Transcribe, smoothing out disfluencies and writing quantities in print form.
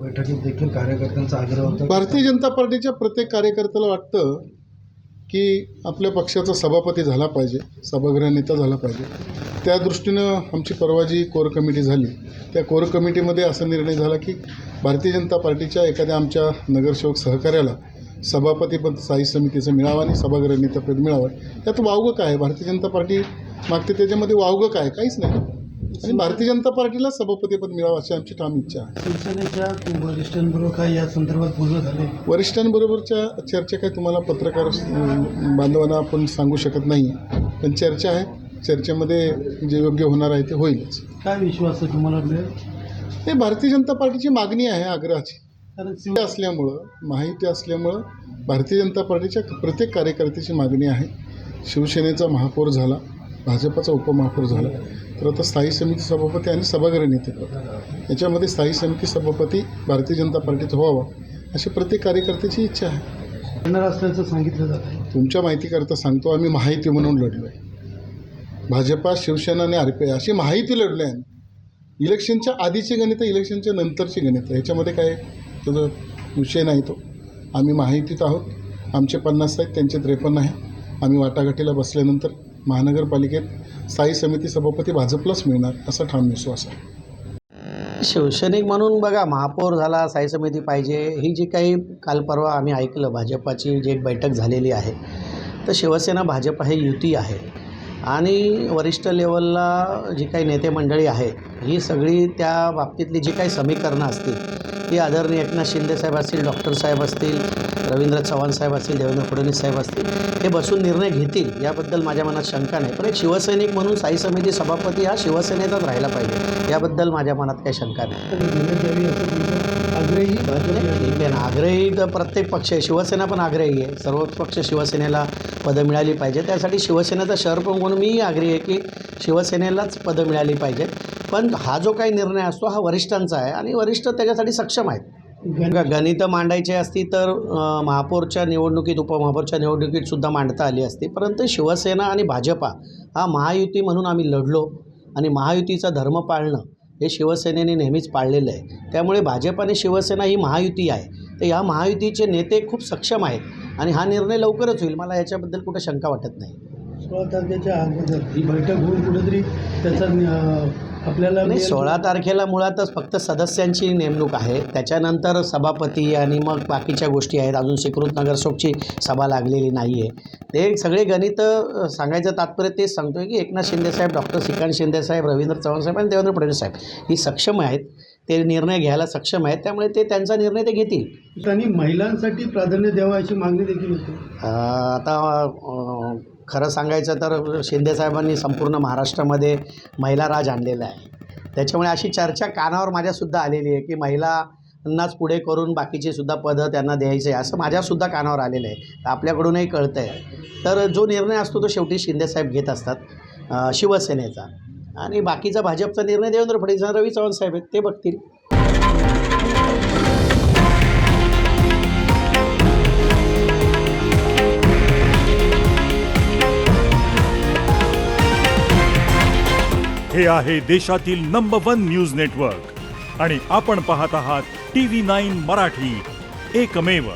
बैठकीत देखील कार्यकर्त्यांचा आग्रह होता. भारतीय जनता पार्टीच्या प्रत्येक कार्यकर्त्याला वाटतं की आपल्या पक्षाचा सभापती झाला पाहिजे, सभागृह नेता झाला पाहिजे. त्या दृष्टीनं आमची परवा जी कोर कमिटी झाली, त्या कोर कमिटीमध्ये असा निर्णय झाला की भारतीय जनता पार्टीच्या एखाद्या आमच्या नगरसेवक सहकार्याला सभापतीपद स्थायी समितीचं मिळावं आणि सभागृह नेतापद मिळावं. त्यात वावगं काय आहे? भारतीय जनता पार्टी मागते त्याच्यामध्ये वावगं काय? काहीच नाही. आणि भारतीय जनता पार्टीला सभापतीपद मिळावं अशी आमची ठाम इच्छा आहे. शिवसेनेच्या वरिष्ठांबरोबर काय या संदर्भात बोलणं झाले? वरिष्ठांबरोबरच्या चर्चा काय तुम्हाला पत्रकार बांधवांना आपण सांगू शकत नाही, पण चर्चा आहे. चर्चेमध्ये जे योग्य होणार आहे ते होईलच. काय विश्वास आहे तुम्हाला मिळेल? हे भारतीय जनता पार्टीची मागणी आहे आग्रहाची. कारण माहिती असल्यामुळं भारतीय जनता पार्टीच्या प्रत्येक कार्यकर्त्याची मागणी आहे. शिवसेनेचा महापौर झाला, भाजपचा उपमहापौर झाला, तर आता स्थायी समिती सभापती आणि सभागृह नेतेपद याच्यामध्ये स्थायी समिती सभापती भारतीय जनता पार्टीचा व्हावा अशी प्रत्येक कार्यकर्त्याची इच्छा आहे. येणार असल्याचं सांगितलं जात आहे. तुमच्या माहितीकरता सांगतो, आम्ही महायुती म्हणून लढलो आहे. भाजपा, शिवसेना आणि RPI अशी महायुती लढलो आहे. इलेक्शनच्या आधीचे गणित, इलेक्शनच्या नंतरची गणित, ह्याच्यामध्ये काय त्याचा विषय नाही. तो आम्ही महायुतीत आहोत. आमचे 50 आहेत, त्यांचे 53 आहे. आम्ही वाटाघाटीला बसल्यानंतर महानगरपालिकेत स्थायी समिती सभापती भाजपलाच मिळणार असा ठाम विश्वास आहे. शिवसैनिक म्हणून बघा, महापौर झाला, स्थायी समिती पाहिजे, ही जी काही काल परवा आम्ही ऐकलं भाजपाची जी एक बैठक झालेली आहे, तर शिवसेना भाजप हे युती आहे आणि वरिष्ठ लेवलला जी काही नेते मंडळी आहे ही सगळी त्या बाबतीतली जी काही समीकरणं असतील ती आदरणीय एकनाथ शिंदेसाहेब असतील, डॉक्टर साहेब असतील, रवींद्र चव्हाण साहेब असतील, देवेंद्र फडणवीस साहेब असतील, हे बसून निर्णय घेतील याबद्दल माझ्या मनात शंका नाही. पण एक शिवसैनिक म्हणून स्थायी समिती सभापती हा शिवसेनेचाच राहिला पाहिजे याबद्दल माझ्या मनात काही शंका नाही. ठीक आहे ना, आग्रही तर प्रत्येक पक्ष आहे, शिवसेना पण आग्रही आहे. सर्वच पक्ष शिवसेनेला पदं मिळाली पाहिजे. त्यासाठी शिवसेनेचा शहर प्रमुख म्हणून मीही आग्रही आहे की शिवसेनेलाच पदं मिळाली पाहिजेत. पण हा जो काही निर्णय असतो हा वरिष्ठांचा आहे आणि वरिष्ठ त्याच्यासाठी सक्षम आहेत. गणितं मांडायची असती तर महापौरच्या निवडणुकीत, उपमहापौरच्या निवडणुकीत सुद्धा मांडता आली असती. परंतु शिवसेना आणि भाजपा हा महायुती म्हणून आम्ही लढलो आणि महायुतीचा धर्म पाळणं हे शिवसेनेने नेहमीच पाळलेलं आहे. त्यामुळे भाजप आणि शिवसेना ही महायुती आहे. तर या महायुतीचे नेते खूप सक्षम आहेत आणि हा निर्णय लवकरच होईल. मला याच्याबद्दल कुठं शंका वाटत नाही. 16 तारखेच्या अगोदर ही बैठक होऊन कुठेतरी त्याचा आपल्याला नाही, 16 तारखेला मुळातच फक्त सदस्यांची नेमणूक आहे. त्याच्यानंतर सभापती आणि मग बाकीच्या गोष्टी आहेत. अजून स्वीकृत नगरसेवकची सभा लागलेली नाही आहे. ते सगळे गणितं सांगायचं तात्पर्य तेच सांगतो आहे की एकनाथ शिंदेसाहेब, डॉक्टर श्रीकांत शिंदेसाहेब, रवींद्र चव्हाण साहेब आणि देवेंद्र फडणवीस साहेब ही सक्षम आहेत. ते निर्णय घ्यायला सक्षम आहेत. त्यामुळे ते त्यांचा निर्णय ते घेतील. त्यांनी महिलांसाठी प्राधान्य द्यावं अशी मागणी देखील होती. आता खरं सांगायचं तर शिंदेसाहेबांनी संपूर्ण महाराष्ट्रामध्ये महिला राज आणलेला आहे. त्याच्यामुळे अशी चर्चा कानावर माझ्यासुद्धा आलेली आहे की महिलांनाच पुढे करून बाकीची सुद्धा पदं त्यांना द्यायचं आहे असं माझ्यासुद्धा कानावर आलेलं आहे. तर आपल्याकडूनही कळतं आहे. तर जो निर्णय असतो तो शेवटी शिंदेसाहेब घेत असतात शिवसेनेचा, आणि बाकीचा भाजपचा निर्णय देवेंद्र फडणवीस आणि रवी चव्हाण साहेब आहेत, ते बघतील. हे आहे देशातील नंबर 1 न्यूज नेटवर्क आणि आपण पाहत आहात TV9 मराठी, एकमेव.